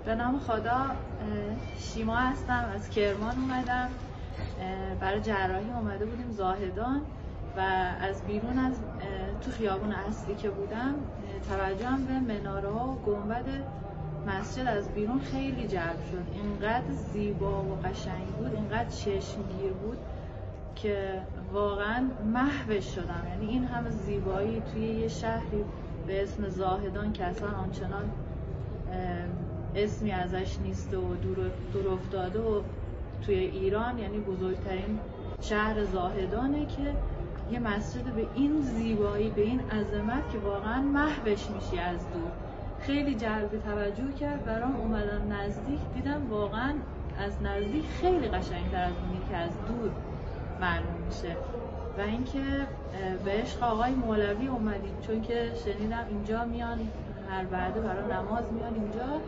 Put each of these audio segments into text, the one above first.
به نام خدا. شیما هستم، از کرمان اومدم. برای جراحی اومده بودیم زاهدان و از بیرون از تو خیابون اصلی که بودم توجهم به مناره ها و گنبد مسجد از بیرون خیلی جلب شد. اینقدر زیبا و قشنگ بود، اینقدر چشمگیر بود که واقعا محوش شدم. یعنی این همه زیبایی توی یه شهری به اسم زاهدان که اصلا آنچنان اسمی ازش نیست و دور افتاده و توی ایران، یعنی بزرگترین شهر زاهدانه، که یه مسجد به این زیبایی، به این عظمت که واقعا محوش میشی از دور. خیلی جلب توجه کرد. برام اومدم نزدیک، دیدم واقعا از نزدیک خیلی قشنگتر از اونی که از دور معلوم میشه. و اینکه به عشق آقای مولوی اومدیم، چون که شنیدم اینجا میان هر وعده برای نماز میان اینجا،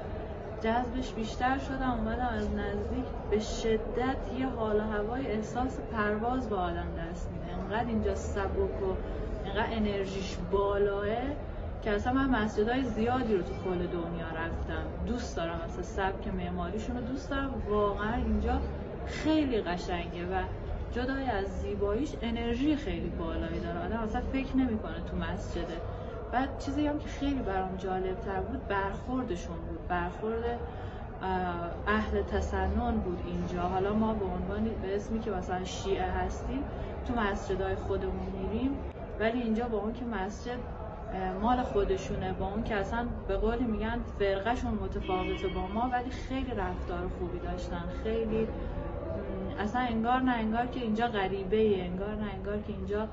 جذبش بیشتر شدم. اومدم از نزدیک، به شدت یه حال و هوای احساس پرواز به آدم دست میده. انقدر اینجا سبک و انقدر انرژیش بالاه که اصلا من مسجدهای زیادی رو تو کل دنیا رفتم، دوست دارم، اصلا سبک معماریشون رو دوست دارم. واقعا اینجا خیلی قشنگه و جدای از زیباییش انرژی خیلی بالایی داره. آدم اصلا فکر نمیکنه تو مسجده. بعد چیزی هم که خیلی برام جالب تر بود برخوردشون بود، برخورد اهل تسنن بود اینجا. حالا ما به عنوان به اسمی که مثلا شیعه هستیم تو مسجدهای خودمون میریم، ولی اینجا با اون که مسجد مال خودشونه، با اون که اصلا به قولی میگن فرقهشون متفاوته با ما، ولی خیلی رفتار خوبی داشتن. خیلی اصلا انگار نه انگار که اینجا غریبه، انگار نه انگار که اینجا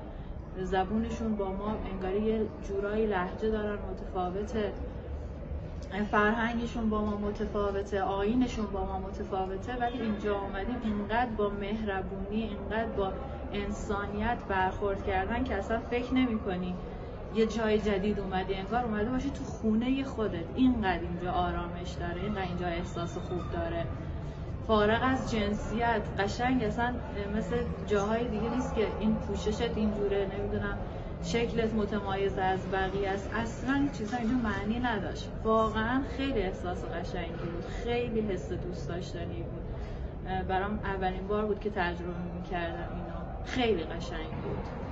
زبونشون با ما انگاری یه جورایی لهجه دارن متفاوته، فرهنگشون با ما متفاوته، آیینشون با ما متفاوته، ولی اینجا آمدیم اینقدر با مهربونی، اینقدر با انسانیت برخورد کردن که اصلا فکر نمی کنی یه جای جدید اومدی، انگار اومده باشی تو خونه خودت. اینقدر اینجا آرامش داره، اینقدر اینجا احساس خوب داره، فارغ از جنسیت. قشنگ اصلا مثل جاهای دیگه نیست که این پوششت اینجوره، نمیدونم شکلت متمایز از بقیه است. اصلا این چیزا اینجا معنی نداشت. واقعا خیلی احساس قشنگی بود، خیلی حس دوست داشتنی بود. برام اولین بار بود که تجربه میکردم اینو. خیلی قشنگ بود.